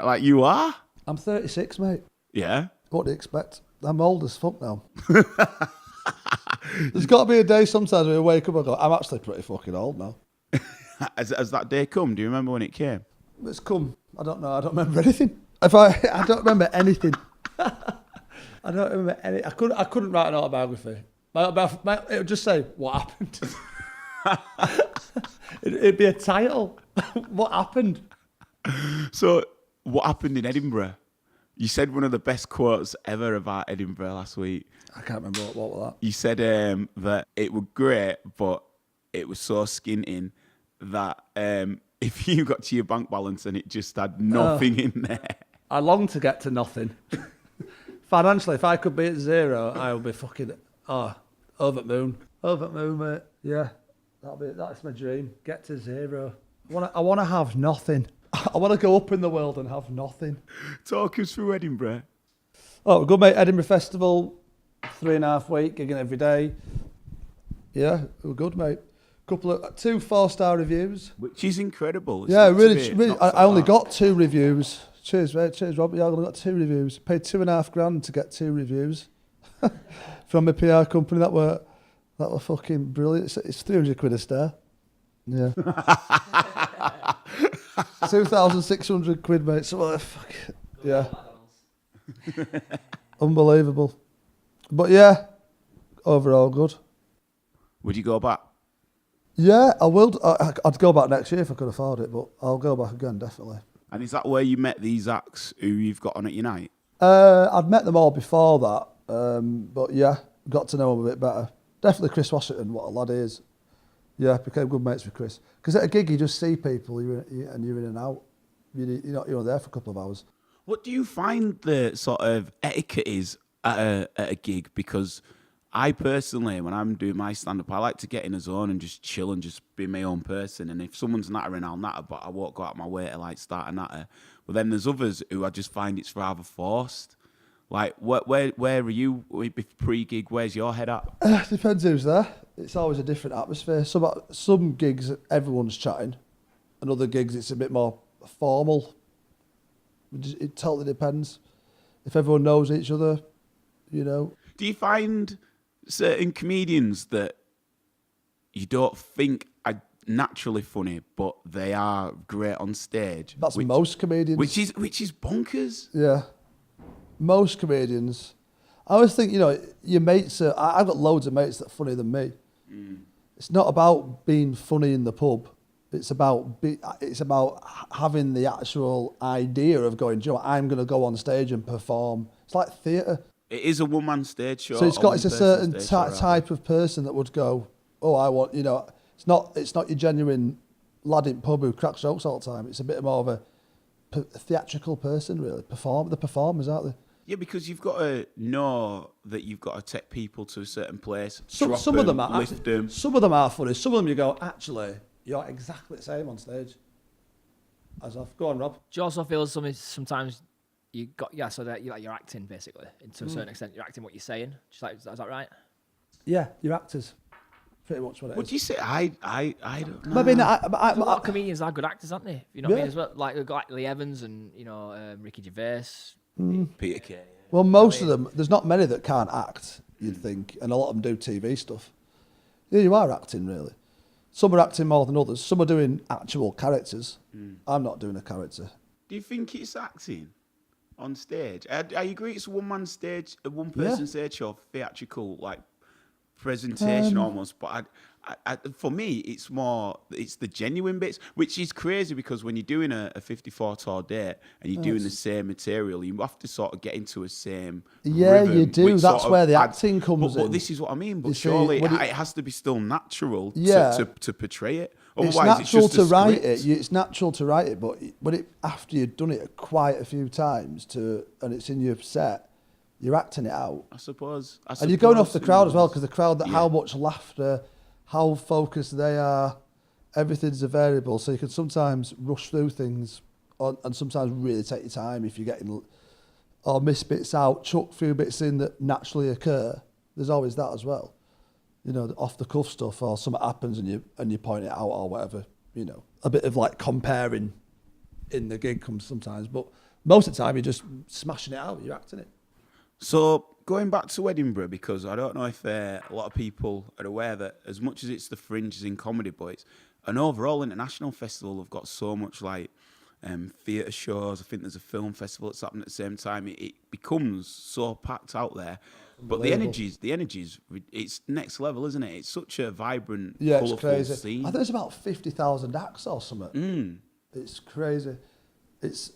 Like you are. I'm 36, mate. Yeah. What do you expect? I'm old as fuck now. There's got to be a day sometimes where I wake up and go, I'm actually pretty fucking old now. Has that day come? Do you remember when it came? It's come. I don't know. I don't remember anything. I don't remember anything. I don't remember any. I couldn't write an autobiography. It would just say what happened. It'd be a title. What happened? So, what happened in Edinburgh? You said one of the best quotes ever about Edinburgh last week. I can't remember what was that. You said that it was great, but it was so skinting that if you got to your bank balance and it just had nothing in there. I long to get to nothing. Financially, if I could be at zero, I would be fucking over the moon. Over the moon, mate. Yeah, that's my dream. Get to zero. I want to have nothing. I want to go up in the world and have nothing. Talk us through Edinburgh. Oh, good mate. Edinburgh Festival, 3.5 weeks, gigging every day. Yeah, we're good, mate. 2 4-star reviews. Which is incredible. It's Yeah, not really. to be- not I only for got 2 reviews. Cheers, mate. Cheers, Rob. Yeah, I only got 2 reviews. Paid $2,500 to get 2 reviews from a PR company that were fucking brilliant. It's 300 quid a star. Yeah. 2,600 quid, mate. So fuck. Yeah. Unbelievable. But yeah, overall good. Would you go back? Yeah, I will. I'd go back next year if I could afford it, but I'll go back again, definitely. And is that where you met these acts who you've got on at Unite? I'd met them all before that, but yeah, got to know them a bit better. Definitely Chris Washington, what a lad he is. Yeah, became good mates with Chris. Because at a gig, you just see people and you're in and out. You're not there for a couple of hours. What do you find the sort of etiquette is at a gig, because I personally, when I'm doing my stand-up, I like to get in a zone and just chill and just be my own person. And if someone's nattering, I'll natter, but I won't go out my way to like start a natter. But then there's others who I just find it's rather forced. Like, where are you pre-gig? Where's your head at? Depends who's there. It's always a different atmosphere. Some gigs, everyone's chatting. And other gigs, it's a bit more formal. It totally depends. If everyone knows each other, you know. Do you find certain comedians that you don't think are naturally funny, but they are great on stage? That's most comedians. Which is bonkers. Yeah. Most comedians. I always think, you know, your mates are... I've got loads of mates that are funnier than me. It's not about being funny in the pub. It's about having the actual idea of going, do you know what, I'm going to go on stage and perform. It's like theatre. It is a one-man stage show. So it's a certain type of person that would go, oh, I want, you know, it's not your genuine lad in pub who cracks jokes all the time. It's a bit more of a theatrical person, really. The performers, aren't they? Yeah, because you've got to know that you've got to take people to a certain place. Some of them are lift them. Some of them are funny. Some of them you go, actually, you're exactly the same on stage. As off. Go on, Rob. Do you also feel sometimes you got so that you're acting basically, and to a certain extent you're acting what you're saying? Just like, is that right? Yeah, you're actors. Pretty much what it is. Would you say I don't know. I mean, a lot of comedians are good actors, aren't they? You know what I mean? As well, like we've got Lee Evans and Ricky Gervais, Peter Kay. Well, most of them, there's not many that can't act, you'd think, and a lot of them do TV stuff. Yeah, you are acting, really. Some are acting more than others. Some are doing actual characters. I'm not doing a character. Do you think it's acting on stage? I agree it's a one-man stage, a one-person stage show, theatrical, like, presentation almost, but for me it's the genuine bits, which is crazy, because when you're doing a 54 tour date and you're doing the same material, you have to sort of get into a same rhythm, you do. That's where the acting comes in. But this is what I mean, but surely it has to be still natural to portray it. Otherwise, it's natural to write it. It's natural to write it, but after you've done it quite a few times and it's in your set, you're acting it out. I suppose. And you're going off the crowd as well, because the crowd, how much laughter, how focused they are, everything's a variable. So you can sometimes rush through things and sometimes really take your time if you're getting, or miss bits out, chuck a few bits in that naturally occur. There's always that as well. You know, off the cuff stuff, or something happens and you point it out or whatever. You know, a bit of like comparing in the gig comes sometimes, but most of the time you're just smashing it out, you're acting it. So going back to Edinburgh, because I don't know if a lot of people are aware that as much as it's the Fringe in comedy, but it's an overall international festival. They've got so much like theatre shows. I think there's a film festival that's happening at the same time. It becomes so packed out there. But the energy's it's next level, isn't it? It's such a vibrant, colourful scene. I think there's about 50,000 acts or something. It's crazy. There's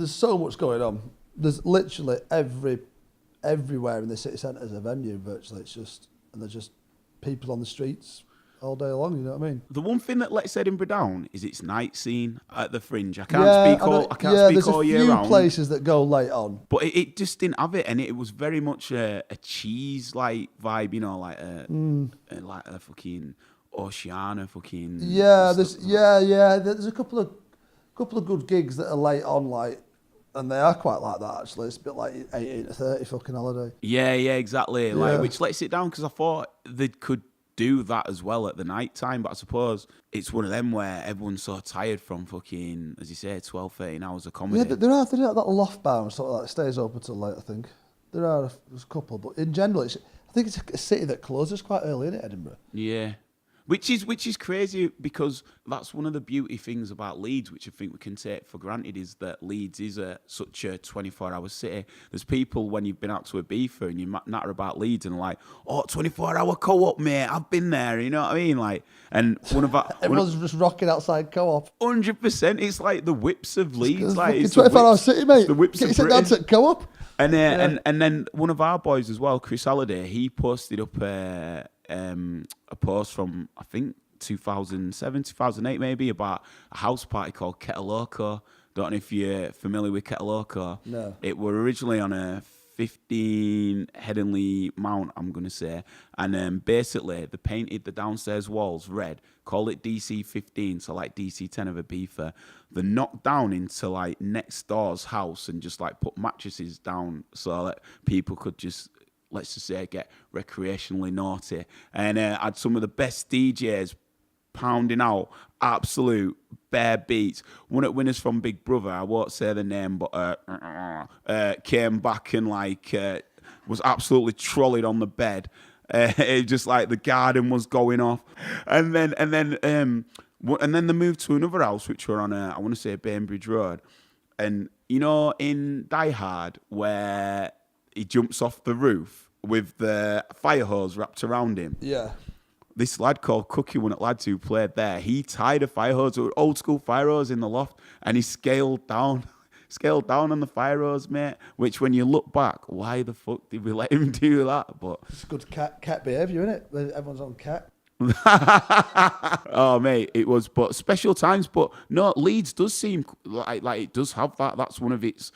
so much going on. There's literally everywhere in the city centre is a venue virtually. There's just people on the streets all day long, you know what I mean? The one thing that lets Edinburgh down is its night scene at the Fringe. I can't speak all year round. There's a few places that go late on. But it just didn't have it, and it was very much a cheese-like vibe, you know, like a fucking Oceana fucking... There's a couple of good gigs that are late on, like, and they are quite like that, actually. It's a bit like 18 to 30 fucking holiday. Yeah, exactly. Yeah. Like, which lets it down, because I thought they could do that as well at the night time, but I suppose it's one of them where everyone's so tired from fucking, as you say, 12, 13 hours of comedy. Yeah, there are that loft bar and sort of like stays open till late, I think. There's a couple, but in general, I think it's a city that closes quite early, isn't it, Edinburgh? Yeah. Which is crazy, because that's one of the beauty things about Leeds, which I think we can take for granted, is that Leeds is such a 24-hour city. There's people, when you've been out to Ibiza and you natter about Leeds and like, 24-hour co-op, mate, I've been there, you know what I mean? Like, and one of our... Everyone's just rocking outside co-op. 100%. It's like the whips of Leeds. It's 24-hour city, mate. The whips of Britain. Get co-op. And then one of our boys as well, Chris Halliday, he posted up a post from, I think, 2007, 2008 maybe, about a house party called Ketaloco. Don't know if you're familiar with Ketaloco. No. It were originally on a 15 Headingley Mount, I'm going to say. And basically, they painted the downstairs walls red, call it DC 15, so like DC 10 of Ibiza. They knocked down into like next door's house and just like put mattresses down so that people could just, let's just say, get recreationally naughty. And had some of the best DJs pounding out absolute bare beats. One of the winners from Big Brother, I won't say the name, but came back and like was absolutely trolleyed on the bed. It just like the garden was going off, and then they moved to another house which were on I want to say Bainbridge Road, and you know in Die Hard where he jumps off the roof with the fire hose wrapped around him. Yeah. This lad called Cookie, one of the lads who played there, he tied a fire hose, an old school fire hose in the loft, and he scaled down on the fire hose, mate. Which, when you look back, why the fuck did we let him do that? But It's good cat behaviour, isn't it? Everyone's on cat. oh, mate, it was, but special times. But no, Leeds does seem like it does have that. That's one of its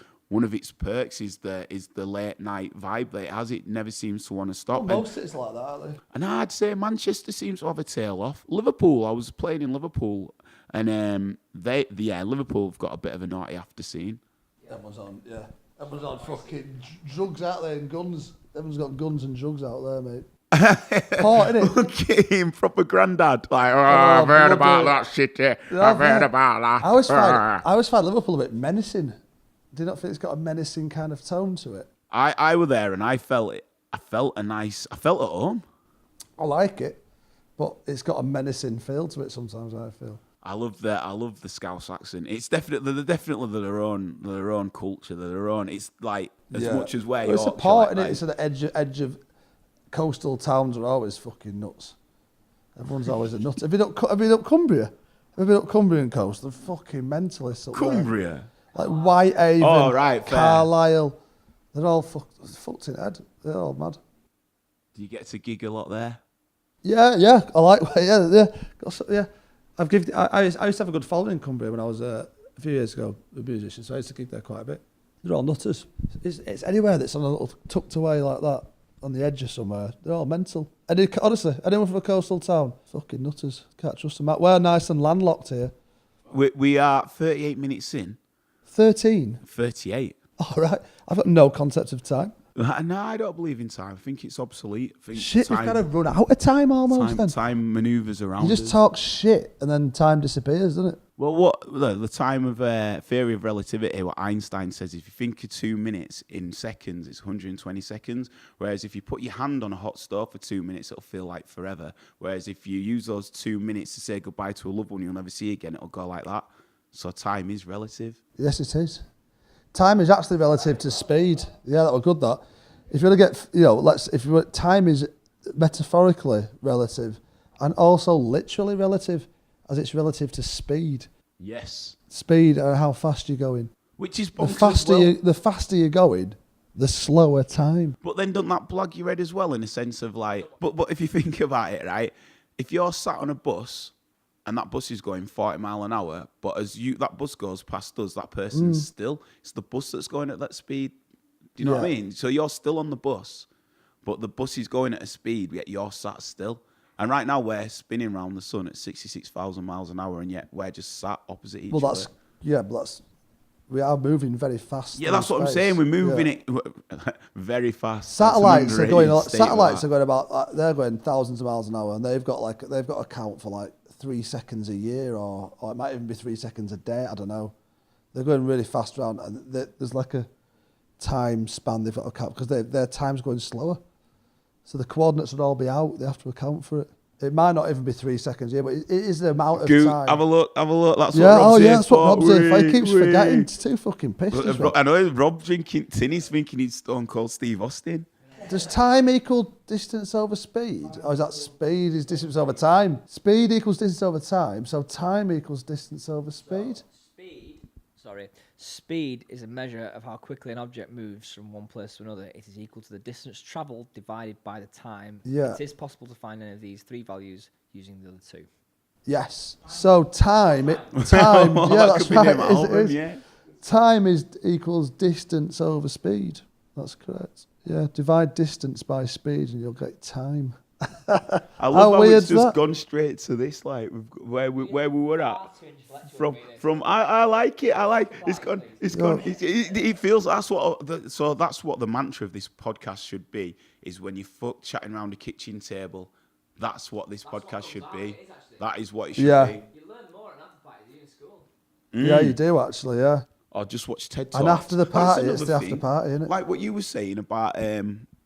perks is the late night vibe that it has. It never seems to want to stop. Well, most cities like that, aren't they? And I'd say Manchester seems to have a tail off. Liverpool, I was playing in Liverpool, and Liverpool have got a bit of a naughty after scene. Everyone's on fucking drugs out there and guns. Everyone's got guns and drugs out there, mate. Part, innit? Fucking proper granddad. Like, I've heard about that shit. I've heard about that. I always find Liverpool a bit menacing. Do you not think it's got a menacing kind of tone to it? I were there and I felt it. I felt at home. I like it, but it's got a menacing feel to it sometimes, I feel. I love the Scouse accent. It's definitely their own culture, their own. It's like as much as where it's a part in it. It's at the edge of coastal towns are always fucking nuts. Everyone's always a nut. Have you been up Cumbria? Have you been up Cumbrian coast? They're fucking mentalists up Cumbria. There. Like Whitehaven, right, Carlisle. They're all fucked in the head. They're all mad. Do you get to gig a lot there? Yeah. I like. Yeah. I used to have a good following in Cumbria when I was a few years ago a musician, so I used to gig there quite a bit. They're all nutters. It's anywhere that's on a little tucked away like that on the edge of somewhere. They're all mental. Honestly, anyone from a coastal town, fucking nutters. Can't trust them. We're nice and landlocked here. We are 38 minutes in. 13. 38. All right. I've got no concept of time. No, I don't believe in time. I think it's obsolete. Shit, we've got to run out of time almost. Time manoeuvres around. You just us. talk shit and then time disappears, doesn't it? Well, the time of theory of relativity, what Einstein says, if you think of 2 minutes in seconds, it's 120 seconds. Whereas if you put your hand on a hot stove for 2 minutes, it'll feel like forever. Whereas if you use those 2 minutes to say goodbye to a loved one you'll never see again, it'll go like that. So time is relative. Yes, it is. Time is actually relative to speed. Yeah, that was good. That if you want to get, time is metaphorically relative and also literally relative, as it's relative to speed. Yes. Speed and how fast you're going. Which is the faster you're going, the slower time. But then doesn't that blag your head as well in a sense of like, but if you think about it, right? If you're sat on a bus and that bus is going 40 mile an hour, but that bus goes past us, that person's still, it's the bus that's going at that speed. Do you know what I mean? So you're still on the bus, but the bus is going at a speed, yet you're sat still. And right now we're spinning around the sun at 66,000 miles an hour, and yet we're just sat opposite each other. We are moving very fast. Yeah, that's what I'm saying. We're moving it very fast. Satellites are going about. They're going thousands of miles an hour, and they've got to count for like 3 seconds a year, or it might even be 3 seconds a day. I don't know. They're going really fast around, and there's like a time span they've got to count because their time's going slower. So the coordinates would all be out. They have to account for it. It might not even be 3 seconds a year, but it is the amount of time. Have a look. That's what Rob's here that's what Rob's here for. He keeps forgetting. It's too fucking pissed. I know Rob drinking tin. He's thinking he's Stone Cold Steve Austin. Does time equal distance over speed? Or is that speed is distance over time? Speed equals distance over time, so time equals distance over speed? Speed is a measure of how quickly an object moves from one place to another. It is equal to the distance travelled divided by the time. Yeah. It is possible to find any of these three values using the other two. Yes. So time. Yeah, that's right. Time is equals distance over speed. That's correct. Yeah, divide distance by speed and you'll get time. I love how weird's it's just that? gone straight to this, like where we were at. From I like it. I like it's gone. It's gone. It feels that's what. So that's what the mantra of this podcast should be. Is when you fuck chatting around a kitchen table. That's what this podcast should be. That is what it should be. You learn more at an after party than you in school. Yeah, you do actually, yeah. Or just watch TED Talks. And after the party, That's it's the another after thing. party, isn't it? Like what you were saying about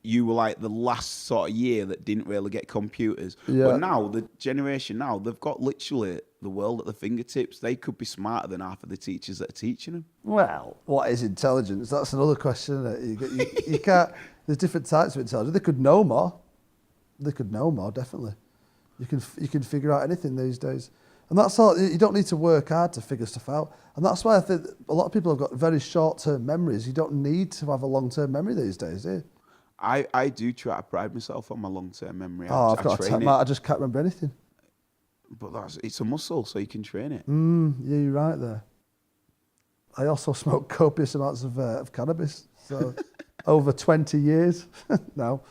you were like the last sort of year that didn't really get computers. Yeah. But now, the generation now, they've got literally the world at their fingertips. They could be smarter than half of the teachers that are teaching them. Well, what is intelligence? That's another question, isn't it? You can't, there's different types of intelligence. They could know more. They could know more, definitely. You can figure out anything these days. And that's all, you don't need to work hard to figure stuff out. And that's why I think a lot of people have got very short-term memories. You don't need to have a long-term memory these days, do you? I do try to pride myself on my long-term memory. I've got I just can't remember anything. But it's a muscle, so you can train it. Yeah, you're right there. I also smoke copious amounts of cannabis. So over 20 years now.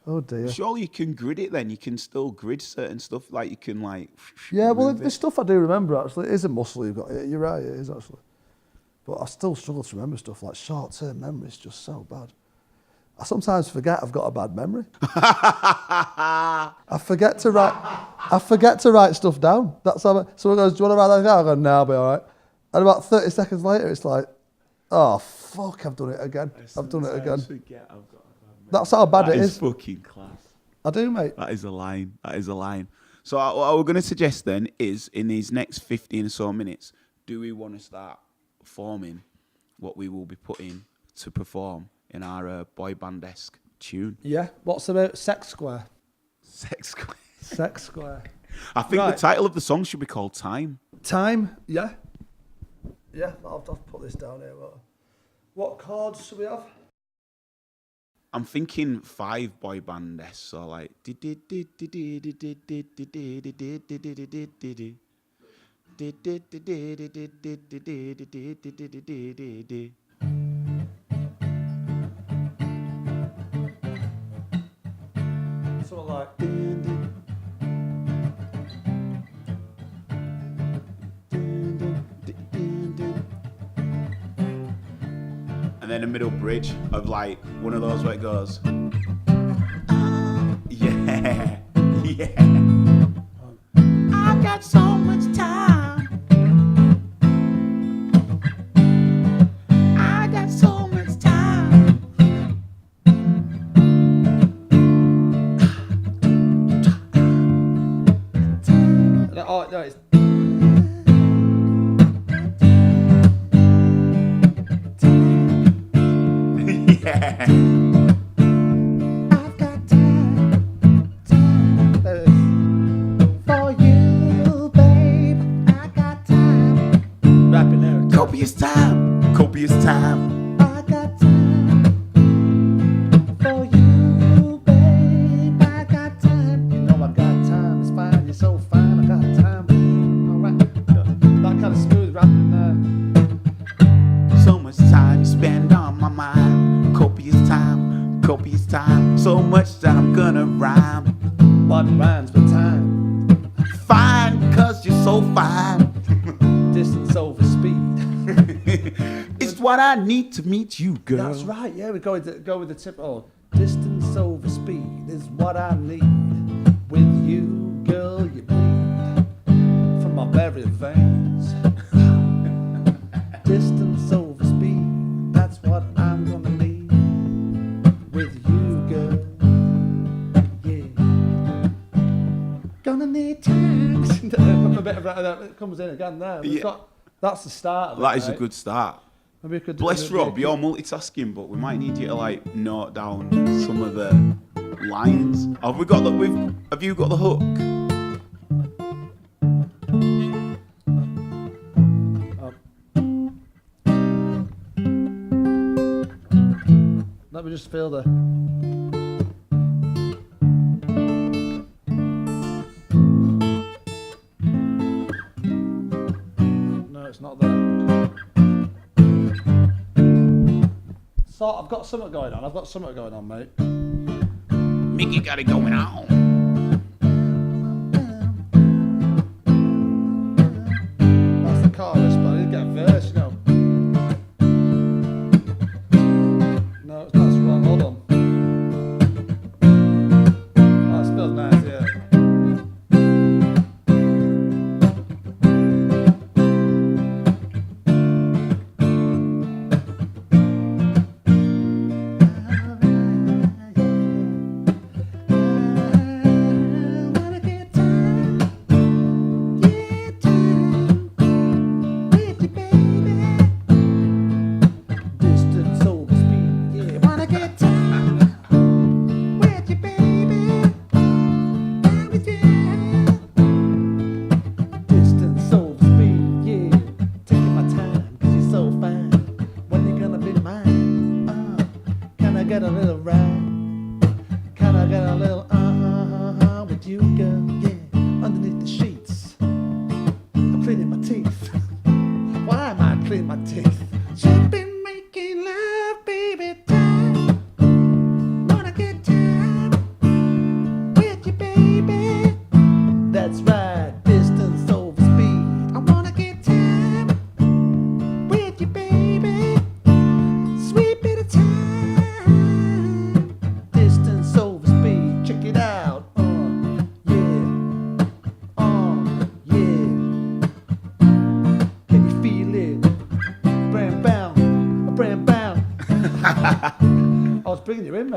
Oh dear. Surely you can grid it then. You can still grid certain stuff. Like you can like. Yeah, well, move the it. stuff I do remember actually, it is a muscle you've got. You're right, it is actually. But I still struggle to remember stuff. Like short-term memory is just so bad. I sometimes forget I've got a bad memory. I forget to write stuff down. That's how someone goes, do you want to write that down? I go, no, I'll be all right. And about 30 seconds later, it's like, oh, fuck, I've done it again. I've done it again. Forget I've got a bad memory. That's how bad it That is. is fucking class. I do, mate. That is a line. That is a line. So what we're going to suggest then is in these next 15 or so minutes, do we want to start forming what we will be putting to perform in our boy band-esque tune? Yeah. What's about Sex Square? Sex Square. Sex Square. I think Right. the title of the song should be called Time. Time. Yeah. Yeah. I'll put this down here. What chords should we have? I'm thinking 5 boy band-esque, so like. Something like. And then a middle bridge of like one of those where it goes. Yeah, yeah. I've got so much time. I got so much time. Oh no, it's. Yeah. I've got time for you, babe. I got time. Rapping there. Copious time. Copious time. I got time for you, babe. I got time. You know I got time. It's fine. You're so fine. I got time. All right. That kind of smooth rapping there. So much time you spend on my mind. Copious time. Copious time. So much that I'm gonna rhyme. What rhymes with time? Fine, cause you're so fine. Distance over speed. It's what I need to meet you, girl. That's right. Yeah, we go with the tip. Oh, distance over speed is what I need. With you, girl, you bleed from my very veins. Distance over speed, that's what I'm gonna need. With you, girl, yeah. Gonna need time. A bit of that comes in again there. We've got, that's the start of it. That is a right? good start. Maybe we could Bless Rob, you're multitasking, but we might need you to like note down some of the lines. Have we got the? Have you got the hook? Let me just feel the. No, it's not there. So I've got something going on, mate. Micky got it going on. That's the chorus, but I didn't get a verse, you know. No, it's not wrong. Hold on. Oh, it smells nice, yeah.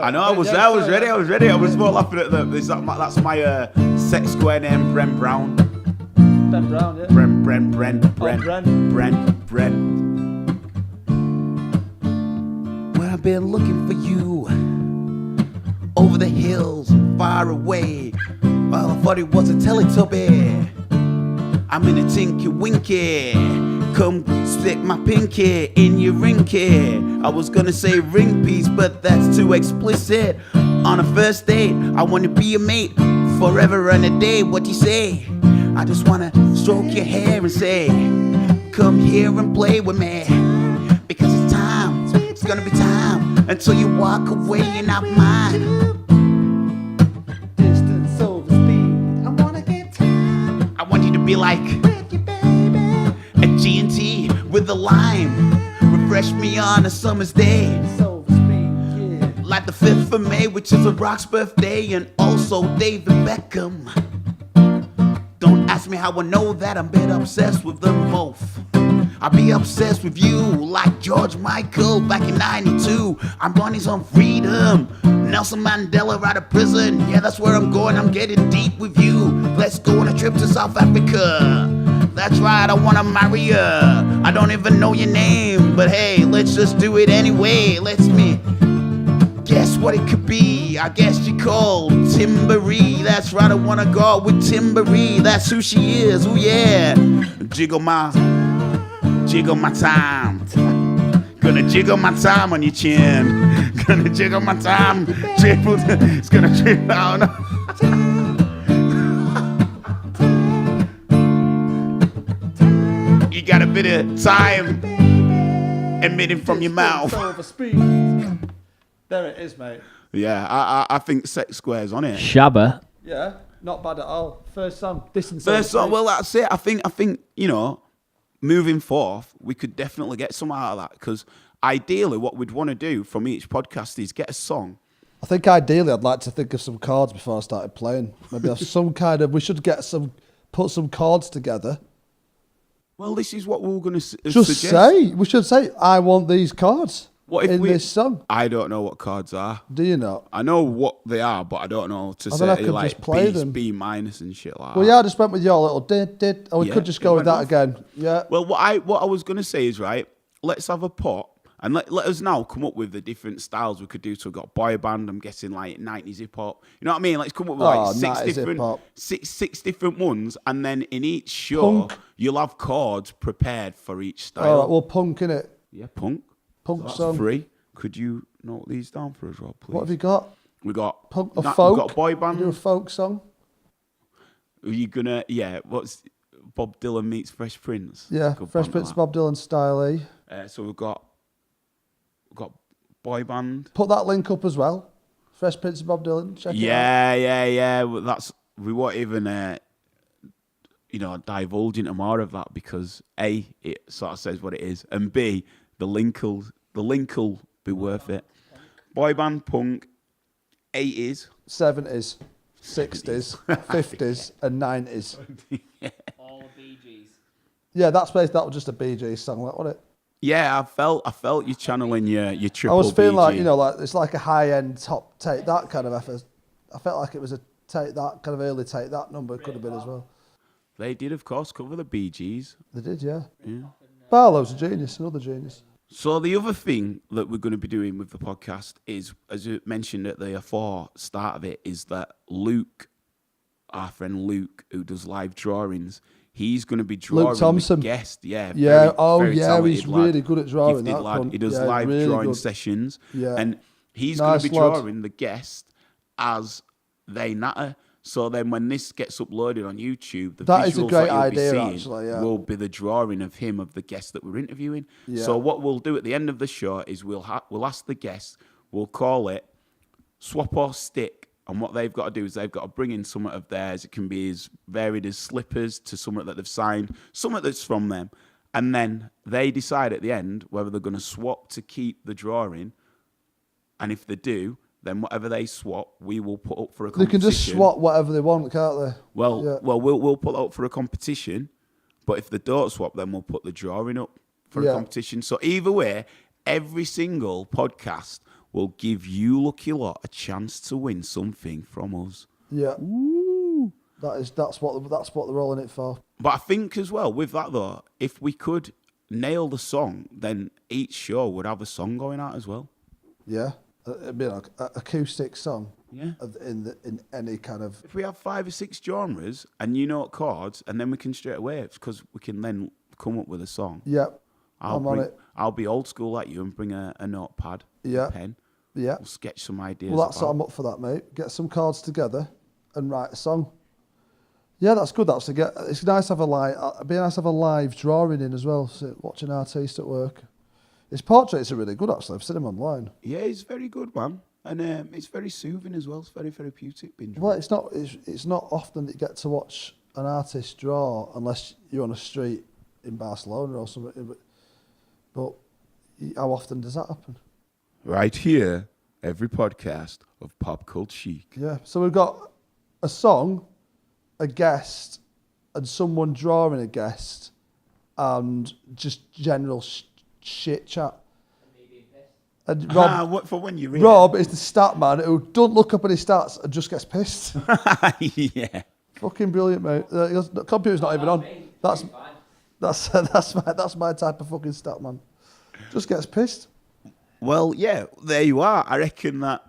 I know, I was ready. I was more laughing at that's my sex square name, Bren Brown. Ben Brown, yeah. Bren. Well, I've been looking for you over the hills and far away. Well, I thought it was a Teletubby. I'm in a Tinky Winky. Come stick my pinky in your rinky. I was gonna say ring piece, but that's too explicit. On a first date, I wanna be your mate forever and a day. What do you say? I just wanna stroke your hair and say, come here and play with me. Because it's time, it's gonna be time until you walk away and not mine. Distance over speed. I wanna get time. I want you to be like a G&T with a lime. Refresh me on a summer's day. Like the 5th of May, which is a rock's birthday, and also David Beckham. Don't ask me how I know that, I'm a bit obsessed with them both. I'll be obsessed with you like George Michael back in 92. I'm Bonnie's on freedom. Nelson Mandela out of prison. Yeah, that's where I'm going, I'm getting deep with you. Let's go on a trip to South Africa. That's right, I wanna marry you. I don't even know your name, but hey, let's just do it anyway. Let's me guess what it could be. I guess you called Timbery. That's right, I wanna go out with Timbery. That's who she is, oh yeah. Jiggle my time. Gonna jiggle my time on your chin. Gonna jiggle my time. It's gonna jiggle out. You got a bit of time emitting from your mouth. There it is, mate. Yeah, I think Sex Square's on it. Shabba. Yeah, not bad at all. First song. First song, well, that's it. I think, you know, moving forth, we could definitely get some out of that, because ideally what we'd want to do from each podcast is get a song. I think ideally I'd like to think of some chords before I started playing. Maybe have some kind of, we should put some chords together. Well, this is what we were going to suggest. We should say, I want these chords. What if this song? I don't know what chords are. Do you not? I know what they are, but I don't know to say like just play them. B minus and shit like that. Well, yeah, I just went with your little did. Oh, we could just go with that off. Again. Yeah. Well, what I was gonna say is, right, let's have a pot and let us now come up with the different styles we could do. So we've got boy band, I'm guessing like 90s hip hop. You know what I mean? Let's come up with like six different ones, and then in each show you'll have chords prepared for each style. All right, well, punk innit? Yeah, punk. Punk so song. 3. Could you note these down for us, Rob, please? What have you got? We got punk or folk. We got boy band. You do a folk song. Are you gonna? Yeah. What's Bob Dylan meets Fresh Prince? Yeah, Fresh Prince, Bob Dylan style. So we've got Boyband. Put that link up as well. Fresh Prince of Bob Dylan. Check it out. Yeah. Well, we won't even, divulge into more of that because A, it sort of says what it is, and B, the link'll be worth it. Boyband, punk, 80s, 70s, 60s, 50s, and 90s. All Bee Gees. Yeah, that was just a Bee Gees song, wasn't it? Yeah, I felt you channeling your triple. I was feeling BG. like it's like a high end top take that kind of effort. I felt like it was a take that kind of early take that number could have been as well. They did, of course, cover the Bee Gees. They did, yeah. Yeah. Barlow's a genius, another genius. So the other thing that we're going to be doing with the podcast is, as you mentioned at the start of it, is that Luke, our friend Luke, who does live drawings, he's going to be drawing Thompson. the guest. Yeah. Yeah. Very He's talented lad. really good at drawing. Gifted That lad. cunt. He does Yeah, live really drawing good. sessions. Yeah. And he's Nice going to be lad. drawing the guest as they natter. So then when this gets uploaded on YouTube, the That is a visuals great that you'll idea, be seeing actually, yeah. will be the drawing of him, of the guest that we're interviewing. Yeah. So what we'll do at the end of the show is we'll ask the guest, we'll call it Swap or Stick. And what they've got to do is they've got to bring in something of theirs. It can be as varied as slippers to something that they've signed, something that's from them. And then they decide at the end whether they're going to swap to keep the drawing. And if they do, then whatever they swap, we will put up for a They competition. can just swap whatever they want, can't they? Well, we'll put up for a competition. But if they don't swap, then we'll put the drawing up for a competition. So either way, every single podcast will give you lucky lot a chance to win something from us. Yeah. Woo. That's what they're rolling it for. But I think as well with that though, if we could nail the song, then each show would have a song going out as well. Yeah. It'd be like an acoustic song. Yeah. In any kind of. If we have 5 or 6 genres and you know chords, and then we can straight away, because we can then come up with a song. Yeah. I'm on it. I'll be old school like you and bring a notepad, a pen. Yeah. We'll sketch some ideas. Well, that's what I'm up for that, mate. Get some chords together and write a song. Yeah, that's good. Actually, it's nice to have it'd be nice to have a live drawing in as well. So watching an artist at work. His portraits are really good. Actually, I've seen him online. Yeah, he's very good, man, and it's very soothing as well. It's very therapeutic. Being drawn. Well, it's not often that you get to watch an artist draw unless you're on a street in Barcelona or something. But how often does that happen? Right here, every podcast of PopCultChic. Yeah. So we've got a song, a guest, and someone drawing a guest, and just general shit chat. And Rob, what for when you're in? Rob is the stat man who don't look up at his stats and just gets pissed. Yeah. Fucking brilliant, mate. The computer's not even on. That's my type of fucking stat man. Just gets pissed. Well, yeah, there you are. I reckon that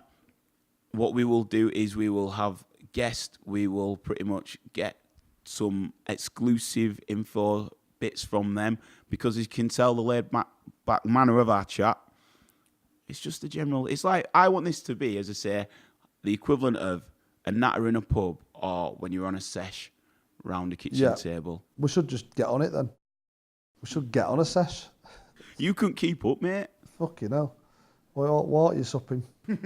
what we will do is we will have guests. We will pretty much get some exclusive info bits from them, because as you can tell, the laid back manner of our chat, it's just a general. It's like, I want this to be, as I say, the equivalent of a natter in a pub, or when you're on a sesh round a kitchen table. We should just get on it then. We should get on a sesh. You couldn't keep up, mate. Fucking hell. What are you supping? Let's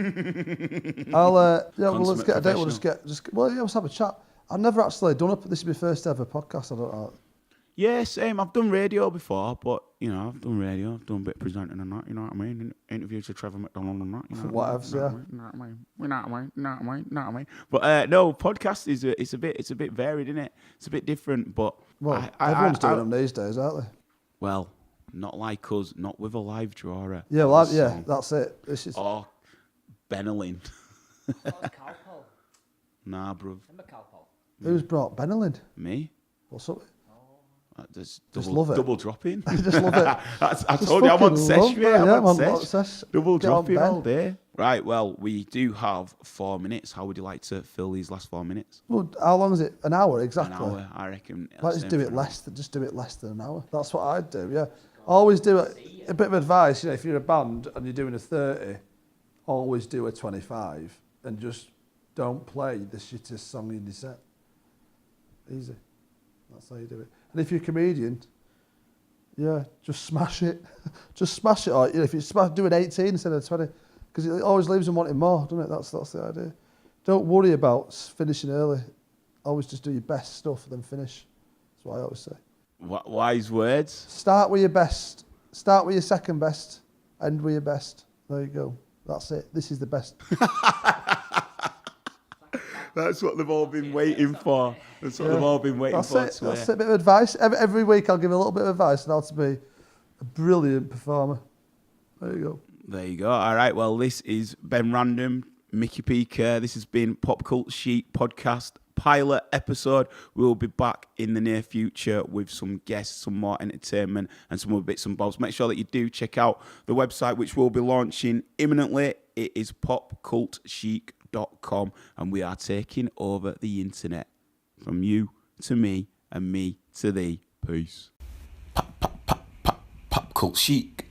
get a date. Let's have a chat. I've never actually done this is my first ever podcast. I don't know. Yeah, same. I've done radio before, but, I've done radio. I've done a bit of presenting and that, you know what I mean? Interviews with Trevor McDonald and that, you know what I mean? But no, podcast is it's a bit varied, isn't it? It's a bit different, but... Well, everyone's doing them these days, aren't they? Well, not like us, not with a live drawer. Yeah, well, that's it. Or Benelin. Calpol. Nah, bruv. Remember Calpol? Who's brought Benelin? Me? What's up? Just love it. Double dropping. I just love it. I told you I'm on Sesh, mate. I'm on Sesh. Double dropping all day. Right, well, we do have 4 minutes. How would you like to fill these last 4 minutes? Well, how long is it? An hour, exactly. An hour, I reckon. Let's do it less than an hour. That's what I'd do, yeah. Always do a bit of advice, if you're a band and you're doing a 30, always do a 25 and just don't play the shittest song in your set. Easy. That's how you do it. And if you're a comedian, just smash it. Just smash it. Or if you do an 18 instead of 20, Because it always leaves them wanting more, doesn't it? That's the idea. Don't worry about finishing early. Always just do your best stuff, then finish. That's what I always say. Wise words. Start with your best. Start with your second best. End with your best. There you go. That's it. This is the best. That's what they've all been waiting for. That's what they've all been waiting for. That's it. A bit of advice. Every week I'll give a little bit of advice on how to be a brilliant performer. There you go. There you go. All right. Well, this is Ben Randm, Micky P. Kerr. This has been PopCultChic podcast pilot episode. We'll be back in the near future with some guests, some more entertainment, and some more bits and bobs. Make sure that you do check out the website, which we'll be launching imminently. It is PopCultChic.com, and we are taking over the internet from you to me and me to thee. Peace. PopCultChic.